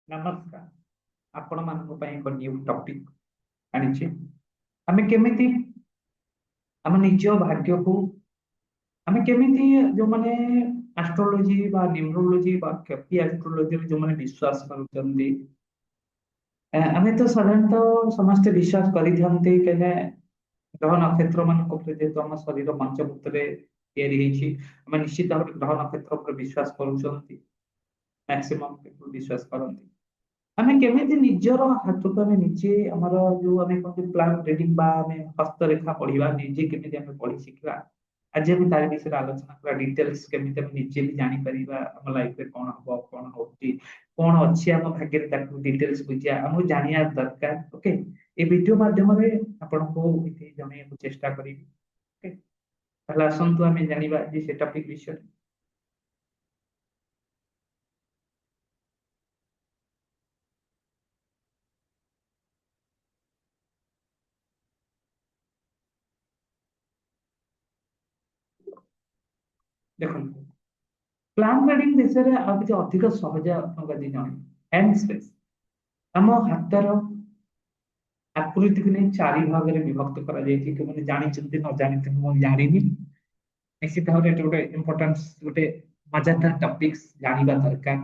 नमस्कार आपण मानक ପାଇଁ ଏକ ନ୍ୟୁ ଟପିକ ଆଣିଛି। ଆମେ କେମିତି ଆମ ନିଜ ଭାଗ୍ୟକୁ ଆମେ କେମିତି ଯୋଉମାନେ ଆଷ୍ଟ୍ରୋଲୋଜି ବା ନ୍ୟୁମରୋଲୋଜି ବା କେପି ଆଷ୍ଟ୍ରୋଲୋଜିରେ ଯୋଉମାନେ ବିଶ୍ୱାସ କରୁଛନ୍ତି ଆମେ ତ ସାଧାରଣତଃ ସମସ୍ତେ ବିଶ୍ୱାସ କରିଥାନ୍ତି କେନେ ଗ୍ରହ ନକ୍ଷତ୍ର ମାନଙ୍କ ଉପରେ ଯେହେତୁ ଆମ ଶରୀର ପଞ୍ଚଭୂତରେ ତିଆରି ହେଇଛି ଆମେ ନିଶ୍ଚିତ ଭାବରେ ଗ୍ରହ ନକ୍ଷତ୍ର ଉପରେ ବିଶ୍ୱାସ କରୁଛନ୍ତି। ମ୍ୟାକ୍ସିମମ୍ ପିପୁଲ ବିଶ୍ୱାସ କରନ୍ତି। ଆମେ କେମିତି ନିଜର ହାତକୁ ଆମେ ନିଜେ ଆମର ଯୋଉ ଆମେ କହନ୍ତି ପ୍ଲାନ୍ ରିଡିଂ ବା ଆମେ ହସ୍ତରେଖା ପଢିବା ନିଜେ କେମିତି ଆମେ ପଢି ଶିଖିବା। ଆଜି ଆମେ ତାରି ବିଷୟରେ ଆଲୋଚନା କରିବା ଡିଟେଲ୍ସ କେମିତି ଆମେ ନିଜେ ବି ଜାଣିପାରିବା ଆମ ଲାଇଫରେ କଣ ହବ କଣ ହଉଛି କଣ ଅଛି ଆମ ଭାଗ୍ୟରେ ତାକୁ ଡିଟେଲ୍ସ ବୁଝିବା ଆମକୁ ଜାଣିବା ଦରକାର। ଓକେ, ଏ ଭିଡିଓ ମାଧ୍ୟମରେ ଆପଣଙ୍କୁ ଏଠି ଜଣେଇବାକୁ ଚେଷ୍ଟା କରିବି। ଓକେ, ତାହେଲେ ଆସନ୍ତୁ ଆମେ ଜାଣିବା ଯେ ସେ ଟପିକ ବିଷୟରେ। ଦେଖନ୍ତୁ ପ୍ଲାନ୍ ରିଡିଂ ବିଷୟରେ ଆଉ କିଛି ଅଧିକ ସହଜ ଆପଣଙ୍କୁ ଆଜି ଜଣେଇବି। ହ୍ୟାଣ୍ଡ ସ୍ପେସ୍ ଆମ ହାତର ଆକୃତିକୁ ନେଇ ଚାରି ଭାଗରେ ବିଭକ୍ତ କରାଯାଇଛି। କେଉଁମାନେ ଜାଣିଛନ୍ତି ନ ଜାଣିଛନ୍ତି ମୁଁ ଜାଣିନି। ନିଶ୍ଚିତ ଭାବରେ ଏଟା ଗୋଟେ ଇମ୍ପୋର୍ଟାନ୍ସ ଗୋଟେ ମଜାଦାର ଟପିକ୍ସ ଜାଣିବା ଦରକାର।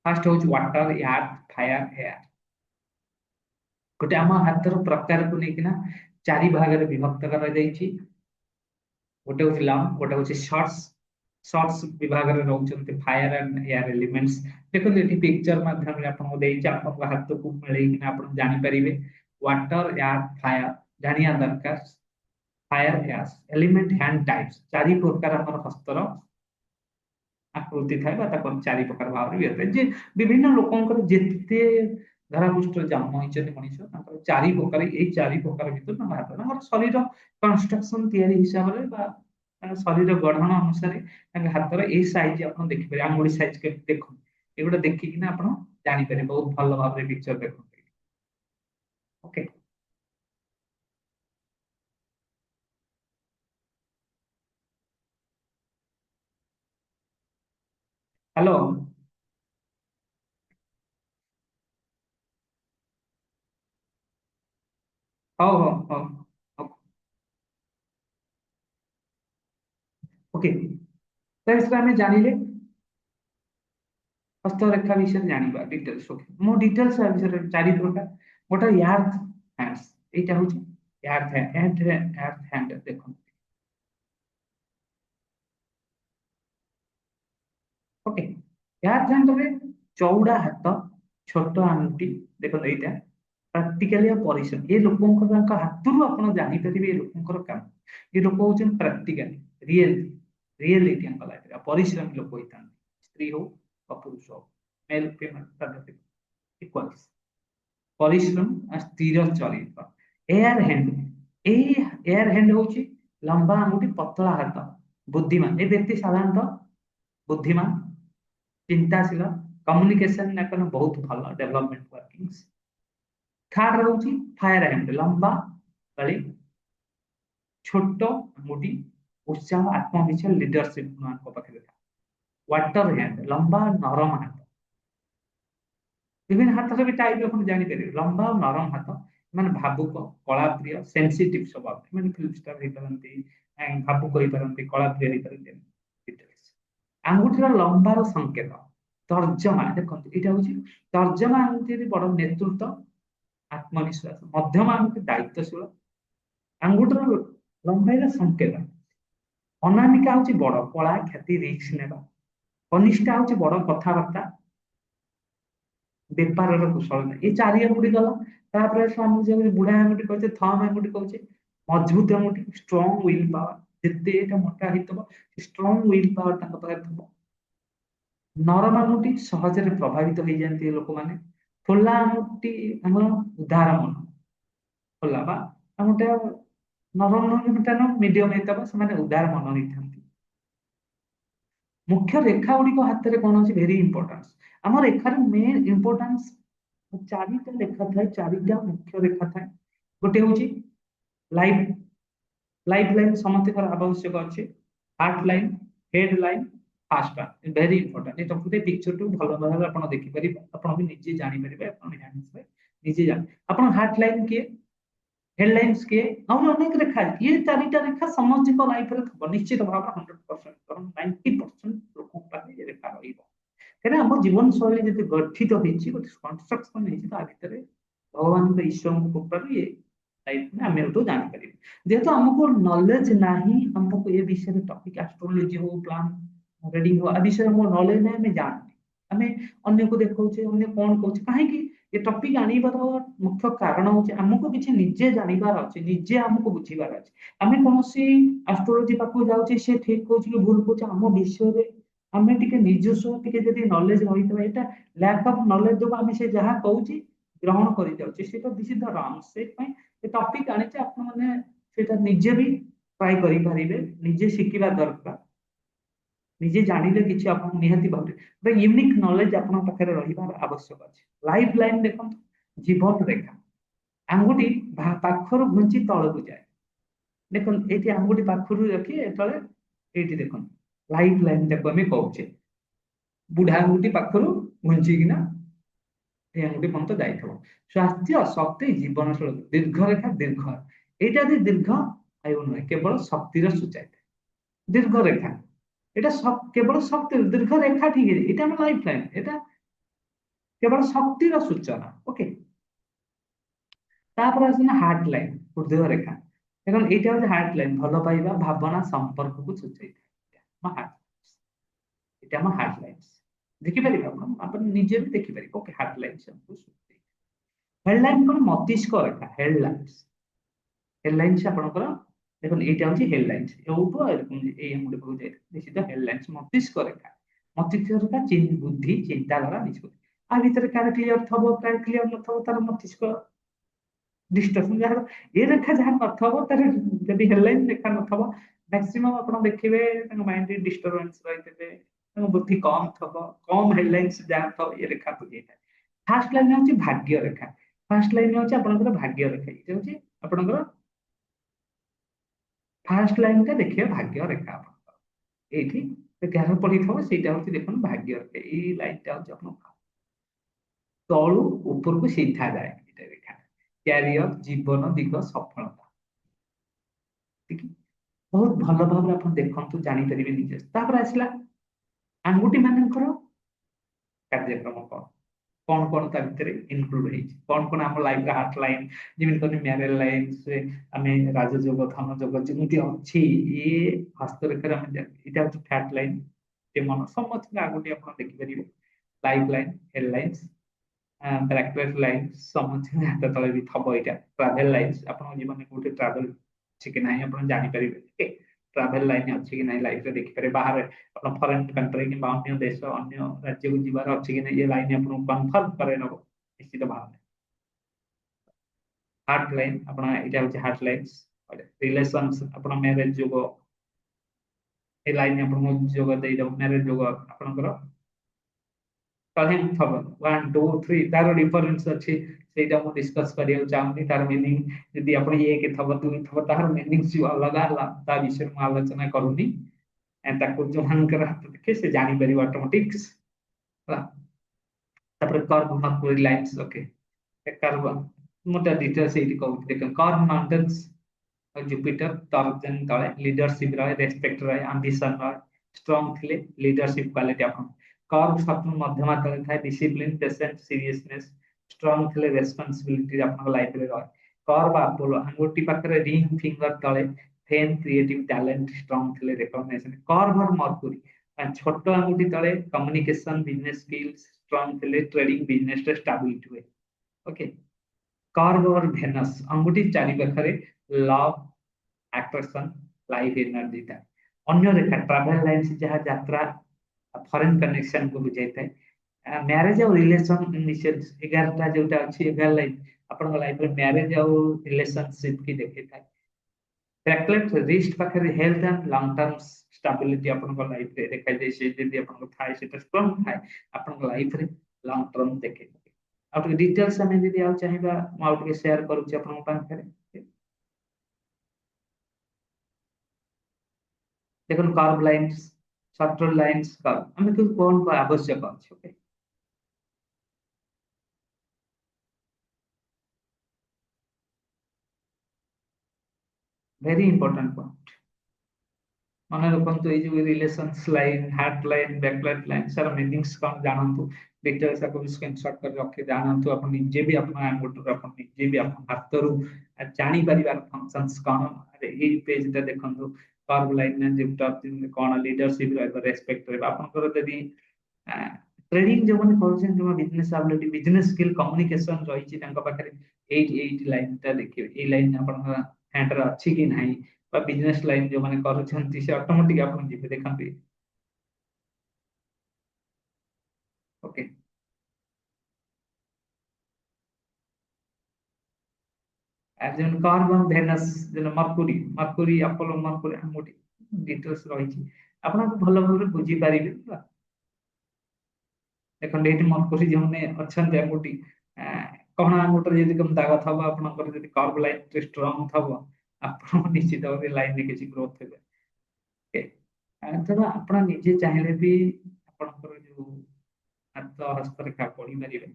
ଫାର୍ଷ୍ଟ ହଉଛି ୱାଟର ଏୟାର ଫାୟାର ଏୟାର। ଗୋଟେ ଆମ ହାତର ପ୍ରକାରକୁ ନେଇକିନା ଚାରି ଭାଗରେ ବିଭକ୍ତ କରାଯାଇଛି। ଗୋଟେ ହଉଛି ଲଙ୍ଗ, ଗୋଟେ ହଉଛି ସର୍ଟସ। ସର୍ଟସ ବିଭାଗରେ ରହୁଛନ୍ତି ଫାୟାର ଆଣ୍ଡ ଏୟାର ଏଲିମେଣ୍ଟସ। ଦେଖନ୍ତୁ ଏଠି ପିକ୍ଚର ମାଧ୍ୟମରେ ଆପଣଙ୍କୁ ଦେଇଛି ଆପଣଙ୍କ ହାତକୁ ମିଳେଇକିନା ଆପଣ ଜାଣିପାରିବେ ୱାଟର ଏୟାର ଫାୟାର ଜାଣିବା ଦରକାର। Fire gas element hand types ଚାରି ପ୍ରକାର ଆମର ହସ୍ତର ଆକୃତି ଥାଏ ବା ତାକୁ ଆମେ ଚାରି ପ୍ରକାର ଭାବରେ ବ୍ୟବହାର ଯେ ବିଭିନ୍ନ ଲୋକଙ୍କର ଯେତେ ଧରାପୃଷ୍ଠରେ ଜନ୍ମ ହେଇଛନ୍ତି ମଣିଷ ତାଙ୍କର ଚାରି ପ୍ରକାର ଏଇ ଚାରି ପ୍ରକାର ଭିତରୁ ତାଙ୍କ ହାତ ତାଙ୍କର ଶରୀର କନଷ୍ଟ୍ରକ୍ସନ ତିଆରି ହିସାବରେ ବା ତାଙ୍କ ଶରୀର ଗଠନ ଅନୁସାରେ ତାଙ୍କ ହାତର ଏଇ ସାଇଜ ଆପଣ ଦେଖିପାରିବେ ଆଙ୍ଗୁଳି ସାଇଜ କେମିତି ଦେଖନ୍ତୁ ଏଗୁଟା ଦେଖିକିନା ଆପଣ ଜାଣିପାରିବେ ବହୁତ ଭଲ ଭାବରେ ପିକ୍ଚର ଦେଖନ୍ତୁ। Okay, hello. ହଉ ହଉ ହଉ ହଉ। ଓକେ, ତ ବିଷୟରେ ଆମେ ଜାଣିଲେ ହସ୍ତରେଖା ବିଷୟରେ ଜାଣିବା ଡିଟେଲ୍ସ। ଓକେ, ମୁଁ ଡିଟେଲ୍ସ ବିଷୟରେ ଚାରି ପ୍ରକାର ଗୋଟେ ୟାର୍ଥ ହ୍ୟାଣ୍ଡସ୍ ଏଇଟା ହଉଛି ୟାର୍ଥ ହ୍ୟାଣ୍ଡ ଦେଖନ୍ତୁ। ଓକେ, ୟାର୍ଥ ହ୍ୟାଣ୍ଡରେ ଚଉଡା ହାତ ଛୋଟ ଆଙ୍ଗୁଠି ଦେଖନ୍ତୁ ଏଇଟା ପ୍ରାକ୍ଟିକାଲି ଆଉ ପରିଶ୍ରମ ଏ ଲୋକଙ୍କ ତାଙ୍କ ହାତରୁ ଆପଣ ଜାଣିପାରିବେ ଏ ଲୋକଙ୍କର କାମ ଏ ଲୋକ ହଉଛନ୍ତି ପ୍ରାକ୍ଟିକାଲି ରିଏଲ ରିଏଲିଟି ତାଙ୍କ ଲାଇଫରେ ପରିଶ୍ରମୀ ଲୋକ ହେଇଥାନ୍ତି ସ୍ତ୍ରୀ ହଉ ବା ପୁରୁଷ ହଉ ମେଲ୍ ଫିମେଲ ଇକ୍ୱାଲ ପରିଶ୍ରମ ଆଉ ସ୍ଥିର ଚରିତ୍ର। ଏୟାର ହ୍ୟାଣ୍ଡ ଏଇ ଏୟାର ହ୍ୟାଣ୍ଡ ହଉଛି ଲମ୍ବା ଆଙ୍ଗୁଠି ପତଳା ହାତ ବୁଦ୍ଧିମାନ ଏ ବ୍ୟକ୍ତି ସାଧାରଣତଃ ବୁଦ୍ଧିମାନ ଚିନ୍ତାଶୀଳ କମ୍ୟୁନିକେସନ ତାଙ୍କର ବହୁତ ଭଲ ଡେଭଲପମେଣ୍ଟ ୱାର୍କିଂସ। ଥାର୍ଡ ରହୁଛି ଫାୟାର ହ୍ୟାଣ୍ଡ ଲମ୍ବା ଗାଳି ଛୋଟ ଆଙ୍ଗୁଠି ଉତ୍ସାହ ଆତ୍ମବିଶ୍ୱାସ ଲିଡରସିପ ମାନଙ୍କ ପାଖରେ ୱାଟର ହ୍ୟାଣ୍ଡ ଲମ୍ବା ନରମ ହାତ ବିଭିନ୍ନ ହାତର ବି ଟାଇପ ଆପଣ ଜାଣିପାରିବେ ଲମ୍ବା ଆଉ ନରମ ହାତ ମାନେ ଭାବୁକ କଳା ପ୍ରିୟ ସେନ୍ସିଟିଭ ସ୍ୱଭାବ ମାନେ ଫିଲ୍ମ ଷ୍ଟାର ହେଇପାରନ୍ତି ଭାବୁକ ହେଇପାରନ୍ତି କଳା ପ୍ରିୟ ହେଇପାରନ୍ତି। Details। ଆଙ୍ଗୁଠିର ଲମ୍ବାର ସଂକେତ ତର୍ଜମା ଦେଖନ୍ତୁ ଏଇଟା ହଉଛି ତର୍ଜମା ଆଙ୍ଗୁଠି ବଡ ନେତୃତ୍ୱ ଆତ୍ମବିଶ୍ୱାସ ମଧ୍ୟମ ଆଙ୍ଗୁଠି ଦାୟିତ୍ୱଶୀଳ ଆଙ୍ଗୁଠିର ଲମ୍ବାଇର ସଂକେତ ଅନାମିକା ହଉଛି ବଡ କଳା ଖ୍ୟାତି ରିକ୍ସ ନେବା କନିଷ୍ଠା ହଉଛି ବଡ କଥାବାର୍ତ୍ତା ବେପାରର କୁଶଳତା ଏ ଚାରି ଆଙ୍ଗୁଠି ଗଲା। ତାପରେ ସ୍ୱାମୀ ଯେମିତି ବୁଢା ଆଙ୍ଗୁଠି କହୁଛେ ଥମ ଆଙ୍ଗୁଠି କହୁଛେ ମଜବୁତ ଆଙ୍ଗୁଠି ଷ୍ଟ୍ରଙ୍ଗ ୱିଲ ପାୱାର ଯେତେ ଏଟା ମୋଟା ହେଇଥିବ ଷ୍ଟ୍ରଙ୍ଗ ୱିଲ ପାୱାର ତାଙ୍କ ପାଖରେ ଥିବ। ନରମ ଆଙ୍ଗୁଠି ସହଜରେ ପ୍ରଭାବିତ ହେଇଯାନ୍ତି ଲୋକମାନେ ଖୋଲା ଆଙ୍ଗୁଠି ଆମର ଉଦାର ମନ ଖୋଲା ବା ଗୋଟେ ନରମ ମିଡିୟମ ହେଇଥିବ ସେମାନେ ଉଦାର ମନ ହେଇଥାନ୍ତି। ମୁଖ୍ୟ ରେଖା ଗୁଡିକ ହାତରେ କଣ ଅଛି ଭେରି ଇମ୍ପୋର୍ଟାନ୍ସ ଆମ ରେଖାର ମେନ୍ ଇମ୍ପୋର୍ଟାନ୍ସ ଚାରିଟା ରେଖା ଥାଏ ଚାରିଟା ମୁଖ୍ୟ ରେଖା ଥାଏ ଗୋଟେ ହଉଛି ଲାଇଫ ଲାଇଫ ଲାଇନ ସମସ୍ତଙ୍କର ଆବଶ୍ୟକ ଅଛି heart line head line fast one very important ये तो पूरे पिक्चर टू भलो भाबे आपण देखि परिबे आपण भी निजे जानि परिबे आपण हैंड्स में निजे जान आपण हार्ट लाइन के हेडलाइंस के हम अनेक रेखा ये चारिटा रेखा समस्त को लाइफ रे खबर निश्चित भाव 100% कारण 90% लोक पाखे ये रेखा रहिबो कहना हम जीवन शैली जति गठित होइछि गोटे कंस्ट्रक्शन होइछि ता भितरे भगवान के ईश्वर को ऊपर ये लाइफ में हमें तो जान परिबे जेहेतु हमको नॉलेज नाही हमको ये विषय टॉपिक एस्ट्रोलॉजी हो प्लान रीडिंग हो आ विषय हमको नॉलेज नहीं हमें जान हमें अन्य को देखौछे अन्य कोन कहउछे काहे कि ये टॉपिक आनिबार मुख्य कारण होचे हमको किछि निजे जानिबार अछि निजे हमको बुझिबार अछि हमें कोनोसी एस्ट्रोलॉजी पाखु जाउछे से ठीक कहउछे कि भूल कहउछे हम विषय रे हमें टिके ନିଜସ୍ୱ टिके जदि knowledge रहितबा Etah lack of knowledge दो हमें से जहां कहउछी ग्रहण करि जाउछी सेटा दिसिध रॉन्ग से पय ए टॉपिक आनिचे आपण माने सेटा निजे भी ट्राई करि परिबे निजे शिकिबा दरकार निजे जानिले किछि आपण निहाती भाबे यूनिक नॉलेज आपण पाखरे रहिबार आवश्यक अछि लाइफ लाइन देखो जीवन रेखा आंगुठी पाखर घुंची तळकु जाए देखो एटी आंगुठी पाखरु रखी एतळे एटी देखो लाइफ लाइन देखो हमें कहउछे बुढ़ा आंगुठी पाखरु घुंची किना ए आंगुठी पंत जाइथबो स्वास्थ्य शक्ति जीवनशैली दीर्घ रेखा दीर्घ एटा दि दीर्घ आयु न केवल शक्तिर सूचाए दीर्घ रेखा এটা কেবল শক্তির দীর্ঘ রেখা ঠিক আছে এটা আমার লাইফ লাইন এটা কেবল শক্তির সূচনা ওকে তারপর আছে না হার্ট লাইন হৃদয় রেখা এখন এটা হচ্ছে হার্ট লাইন ভালো পাইবা ভাবনা সম্পর্কକୁ সূচাই আমার হার্ট এটা আমার হার্ট লাইন দেখি পারি আপন নিজে भी দেখি পারি ওকে হার্ট লাইন সম্পর্ক সূচাই হেড লাইন কোন মস্তিষ্ক রেখা হেড লাইন ଆପଣଙ୍କର দেখুন এইটা হচ্ছে হেডলাইন্স এইটু এরকম এই আঙ্গুলি পাখু যাই নিশ্চিত হেডলাইন্স মস্তিষ্ক রেখা বুদ্ধি চিন্তাধারা নিষ্পত্তি आ ভিতরে কার ক্লিয়ার থব কার ক্লিয়ার নথব তার মস্তিষ্ক ডিস্টর্শন যার ଏ ରେଖା ଯାହା ନଥବ ତାର ଯଦି ହେଡଲାଇନ ରେଖା ନଥବ ମ୍ୟାକ୍ସିମମ୍ ଆପଣ ଦେଖିବେ ତାଙ୍କ ମାଇଣ୍ଡ ଡିଷ୍ଟରବାନ୍ସ ରହିଥିବେ ତାଙ୍କ ବୁଦ୍ଧି କମ ଥବ କମ ହେଡଲାଇନ୍ସ ଯାହା ଥବ ଏ ରେଖା ବୁଝେଇଥାଏ ଫାର୍ଷ୍ଟ ଲାଇନ ହେଉଛି ଭାଗ୍ୟ ରେଖା ଫାର୍ଷ୍ଟ ଲାଇନ ହେଉଛି ଆପଣଙ୍କର ଭାଗ୍ୟ ରେଖା ଏଇଟା ହେଉଛି ଆପଣଙ୍କର फास्ट लाइन टा देखिए भाग्य रेखा एठी ग्यारह पड़ी थो सेटा होची देखन भाग्य रेखा ए लाइन टा होची अपन तळु ऊपर को सीधा जाए एटा रेखा कैरियर जीवन दिग सफलता ठीक बहुत भलो भाबरे अपन देखंतु जानि परिबे निजे तापर आसला आंगुठी मानकर कार्यक्रम कौन कौन ता भितरे इनक्लूड है कौन कौन हम लाइफ का हार्ट लाइन जेमिन कोनी मैरिज लाइन से हमें राजयोग धन योग जेमिति अछि ये हस्तरेखा हम इटा होची फैट लाइन ए मन समस्त आगुटी अपन देखि परिबे life line head lines bracket line समस्त हाथ तले भी थबो इटा ट्रैवल लाइन्स अपन जीवन में कोटे ट्रैवल छै कि नहीं अपन जानि परिबे ओके ट्रैवल लाइन अछि कि नहीं लाइफ रे देखि पारे बाहर अपन फॉरेन कंट्री कि अन्य देश अन्य राज्य को जीवार अछि कि नहीं ये लाइन अपन कंफर्म करे न निश्चित भाव हार्ट लाइन अपन इटा होची हार्ट लाइन्स रिलेशंस अपन मैरिज जोगो ए लाइन अपन जोगो दे दो मैरिज जोगो अपन करो तहे थब 1 2 3 तार डिफरेंस अछि सेटा मु डिस्कस करियो चाहूनी तार मीनिंग यदि अपन ये के थब 2 थब तार मीनिंग जो अलग अलग ता विषय में आलोचना करूनी एंड ताको जो हनकर हाथ देखे से जानि परि ऑटोमेटिक्स तापर curve mercury lines okay curve मोटा डिटेल्स एटी कहू देख कर्व माउंटेन्स जुपिटर टर्जन तळे लीडरशिप रहे रेस्पेक्ट रहे एंबिशन रहे स्ट्रांग थिले लीडरशिप क्वालिटी अपन कर्व सपन मध्यमा तळे थाए डिसिप्लिन पेशेंस सीरियसनेस स्ट्रांग थिले रिस्पांसिबिलिटी अपन लाइफ रे रहे कर्व अपोलो अंगुठी पाखरे रिंग फिंगर तळे फेम क्रिएटिव टैलेंट स्ट्रांग थिले रिकॉग्निशन कर्व और मर्क्यूरी छोट अंगुठी तळे कम्युनिकेशन बिजनेस स्किल्स स्ट्रांग थिले ट्रेडिंग बिजनेस रे स्टेबिलिटी हुए ओके कर्व और वेनस अंगुठी चारि पाखरे लव अट्रैक्शन लाइफ एनर्जी था अन्य रेखा ट्रैवल लाइन से जहां यात्रा फॉरेन कनेक्शन को बुझाई था मैरिज और रिलेशन इनिशियल 11 टा जोटा अछि 11 लाइन अपन लाइफ रे मैरिज और रिलेशनशिप की देखे था ब्रैकेट रिस्ट पाखरे health and long term stability upon life रे देखा जे से यदि अपन थाए से स्ट्रांग थाए अपन लाइफ रे लॉन्ग टर्म देखे आउट डिटेल्स हमें यदि आउ चाहिबा आउट के शेयर करू छी अपन पाखरे देखो कर्व लाइन्स शॉर्टर लाइंस का हमें कौन को आवश्यक अछि ओके वेरी इंपोर्टेंट पॉइंट मन रखु ये relations line heart line backlight line सारा मीनिंग्स कौन जानतु डिटेल्स को स्क्रीनशॉट कर रखे जानतु अपन निजे भी अपन एंगुटर अपन निजे भी अपन हाथ रु जानी परिवार फंक्शंस कौन अरे ये पेज टा देखंतु कर्व लाइन में जिप्टर कौन लीडरशिप रहबो रेस्पेक्ट रहबो आपनकर यदि ट्रेडिंग जो माने करूछन जो business ability business skill communication रहिछि तांका पाखरे 8 लाइन ता देखियो ए लाइन अपन हैंड रा अछि कि नाही बा बिजनेस लाइन जो माने करूछंती से ऑटोमेटिक आपन जिबे देखंती ओके একজন কার্বন ভেনাস যেন মর্কুরি মর্কুরি অ্যাপোলো মর্কুরি আঙ্গুটি ডিটেলস রয়েছে আপনারা ভালো ভাবে বুঝি পারিবে দেখুন ଏଇଠି ମର୍କୁରୀ ଯେଉଁମାନେ ଅଛନ୍ତି ଆଙ୍ଗୁଠି କଣ ଆଙ୍ଗୁଠିରେ ଯଦି କେମିତି ଦାଗ ଥବ ଆପଣଙ୍କର ଯଦି କର୍ଭ ଲାଇନ ଟେ ଷ୍ଟ୍ରଙ୍ଗ ଥବ ଆପଣ ନିଶ୍ଚିତ ଭାବେ ଲାଇନରେ କିଛି ଗ୍ରୋଥ ହେବେ ଓକେ ତେଣୁ ଆପଣ ନିଜେ ଚାହିଁଲେ ବି ଆପଣଙ୍କର ଯୋଉ ହାତ ହସ୍ତରେଖା ପଢିପାରିବେ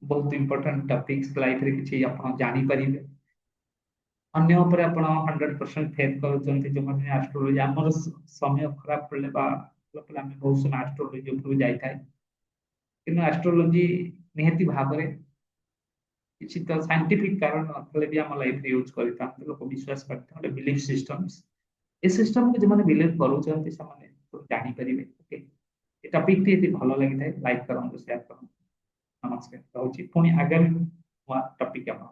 ବହୁତ ଇମ୍ପୋର୍ଟାଣ୍ଟ ଟପିକ୍ସ ଲାଇଫରେ କିଛି ଆପଣ ଜାଣିପାରିବେ ଅନ୍ୟ ଉପରେ ଆପଣ 100% ଫେଥ କରୁଛନ୍ତି ଯୋଉମାନେ ଆଷ୍ଟ୍ରୋଲୋଜି ଆମର ସମୟ ଖରାପ ପଡିଲେ ବା ଆମେ ବହୁତ ସମୟ ଆଷ୍ଟ୍ରୋଲୋଜି ଉପରକୁ ଯାଇଥାଏ କିନ୍ତୁ ଆଷ୍ଟ୍ରୋଲୋଜି ନିହାତି ଭାବରେ କିଛି ତ ସାଇंटिफिक कारण ନଥିଲେ ବି ଆମ ଲାଇଫରେ ୟୁଜ କରିଥାନ୍ତି ଲୋକ ବିଶ୍ୱାସ କରିଥାନ୍ତି ଗୋଟେ ବିଲିଫ ସିଷ୍ଟମ୍स ଏ ସିଷ୍ଟମ କୁ ଯୋଉମାନେ ବିଲିଭ କରୁଛନ୍ତି ସେମାନେ ଜାଣିପାରିବେ ଓକେ ଏ ଟପିକ ଟି ଯଦି ଭଲ ଲାଗିଥାଏ ଲାଇକ୍ କରନ୍ତୁ ସେୟାର କରନ୍ତୁ ନମସ୍କାର ରହୁଛି ପୁଣି ଆଗାମୀ ଟପିକ ଆପଣ